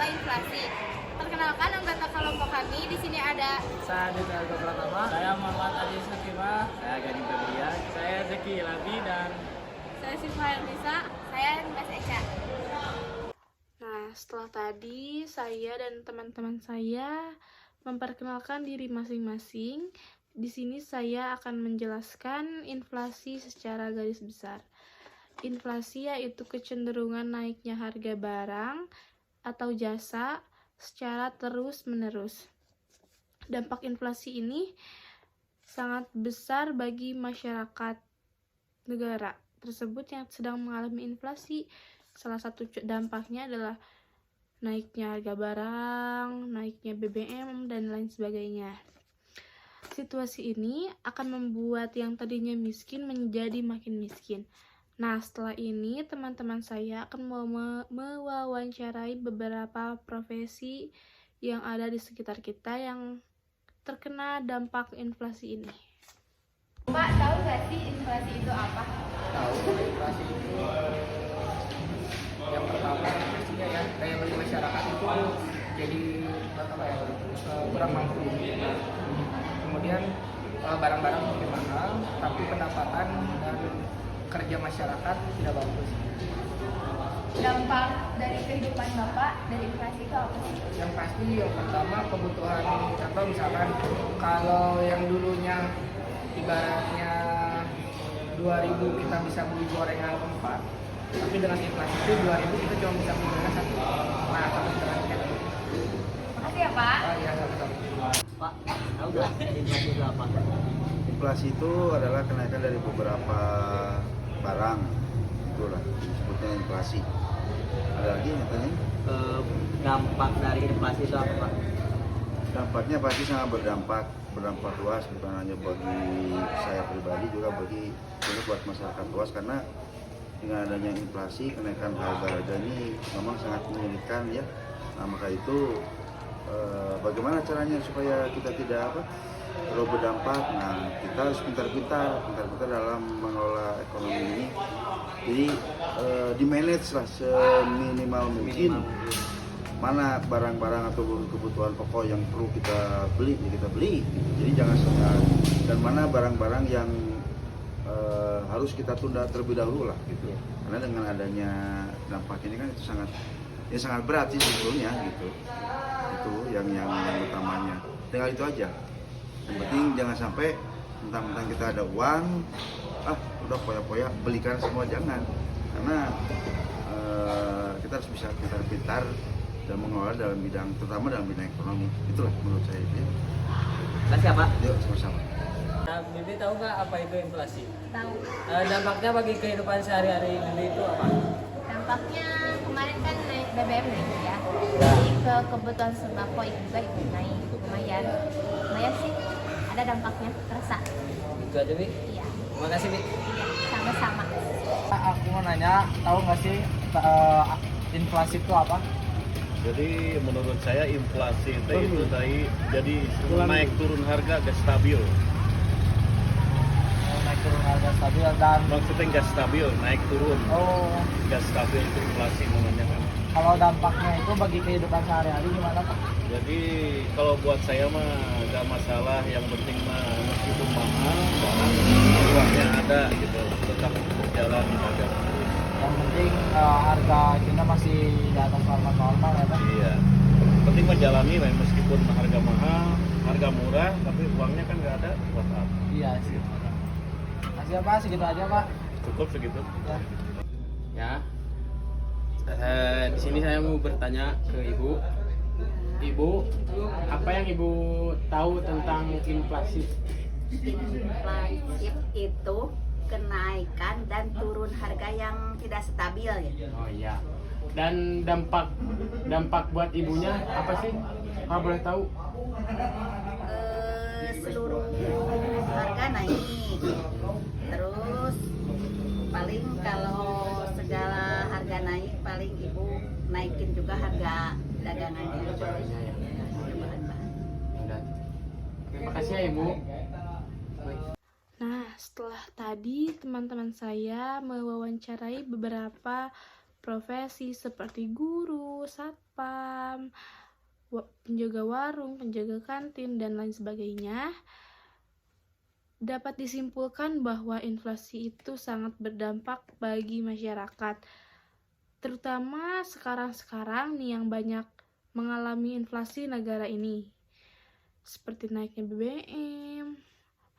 inflasi. Perkenalkan anggota kelompok kami. Di sini ada Saya Adit Harga Pratama. Saya Muhammad Adi Sakima. Saya Gading Febrian. Saya Zeki Labi dan saya Sifah Elisa. Saya Mas Eca. Nah, setelah tadi saya dan teman-teman saya memperkenalkan diri masing-masing, di sini saya akan menjelaskan inflasi secara garis besar. Inflasi yaitu kecenderungan naiknya harga barang atau jasa secara terus-menerus. Dampak inflasi ini sangat besar bagi masyarakat negara tersebut yang sedang mengalami inflasi. Salah satu dampaknya adalah naiknya harga barang, naiknya BBM, dan lain sebagainya. Situasi ini akan membuat yang tadinya miskin menjadi makin miskin. Nah, setelah ini teman-teman saya akan mewawancarai beberapa profesi yang ada di sekitar kita yang terkena dampak inflasi ini. Pak, tahu nggak sih inflasi itu apa? tahu inflasi itu yang pertama pastinya ya daya beli masyarakat itu jadi apa ya kurang mampu. Nah, kemudian barang-barang lebih mahal tapi pendapatan dan kerja masyarakat tidak bagus. Dampak dari kehidupan Bapak dari inflasi itu apa sih? Yang pasti yang pertama kebutuhan, atau misalkan kalau yang dulunya ibaratnya 2.000 kita bisa beli gorengan 4, tapi dengan inflasi itu 2.000 kita cuma bisa beli gorengan 1. Nah, kebetulannya. Makasih ya Pak. Oh iya, sama-sama. Pak, tahu nggak inflasi itu apa? Inflasi itu adalah kenaikan dari beberapa barang, itulah disebutnya inflasi. Ada lagi katanya? Dampak dari inflasi itu apa, Pak? Dampaknya pasti sangat berdampak luas, bukan hanya bagi saya pribadi, juga bagi buat masyarakat luas, karena dengan adanya inflasi, kenaikan harga ini memang sangat menyulitkan ya. Nah, maka itu bagaimana caranya supaya kita tidak terlalu berdampak? Nah, kita harus pintar-pintar dalam mengelola ekonomi ini. Jadi di-manage lah seminimal mungkin. Mana barang-barang atau kebutuhan pokok yang perlu kita beli, ya kita beli. Jadi jangan setengah. Dan mana barang-barang yang harus kita tunda terlebih dahulu lah gitu. Karena dengan adanya dampak ini kan itu sangat berat sih sebetulnya gitu. Itu yang utamanya. Tinggal itu aja. Yang penting jangan sampai mentang-mentang kita ada uang, udah poya-poya belikan semua, jangan. Karena kita harus bisa pintar-pintar dan mengelola dalam bidang, terutama dalam bidang ekonomi. Itulah menurut saya itu. Makasih ya, Pak. Yuk sama-sama. Nah, Bibi tahu nggak apa itu inflasi? Tahu. Dampaknya bagi kehidupan sehari-hari Bibi itu apa? Dampaknya kemarin kan naik BBM naik ya. Jadi ke kebutuhan sembako juga ikut naik. Lumayan sih. Ada dampaknya terasa. Itu aja, Bi. Iya. Terima kasih, Bi. Iya, sama-sama. Aku mau nanya, tahu nggak sih inflasi itu apa? Jadi menurut saya inflasi itu jadi naik turun harga gak stabil. Naik turun harga stabil dan Maksudnya gak stabil, naik turun. Gak stabil itu inflasi namanya kan. kalau dampaknya itu bagi kehidupan sehari-hari gimana, Pak? Jadi kalau buat saya mah gak masalah, yang penting mah meskipun mahal, barang uangnya ada gitu, tetap berjalan harga. Yang penting harga kita masih di atas normal ya, Pak? Iya. Penting menjalani meskipun harga mahal, harga murah, tapi uangnya kan nggak ada, buat apa? Iya sih. Masih ya, Pak, segitu aja, Pak. Cukup segitu. Ya. Di sini saya mau bertanya ke Ibu. Ibu, apa yang Ibu tahu tentang inflasi? Inflasi itu kenaikan dan turun harga yang tidak stabil ya. Oh iya. Dan dampak buat ibunya apa sih? Kalau boleh tahu? Seluruh harga naik. Terus paling kalau segala harga naik, paling ibu naikin juga harga dagangannya. Bahan-bahan. Udah. Terima kasih ya, Ibu. Nah, setelah tadi teman-teman saya mewawancarai beberapa profesi seperti guru, satpam, penjaga warung, penjaga kantin, dan lain sebagainya, dapat disimpulkan bahwa inflasi itu sangat berdampak bagi masyarakat. Terutama sekarang-sekarang nih yang banyak mengalami inflasi negara ini. Seperti naiknya BBM,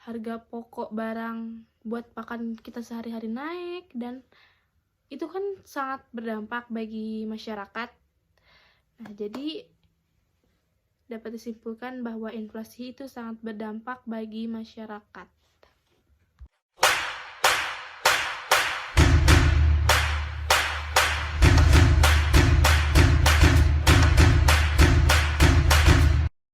harga pokok barang buat makan kita sehari-hari naik, dan itu kan sangat berdampak bagi masyarakat. Nah, jadi dapat disimpulkan bahwa inflasi itu sangat berdampak bagi masyarakat.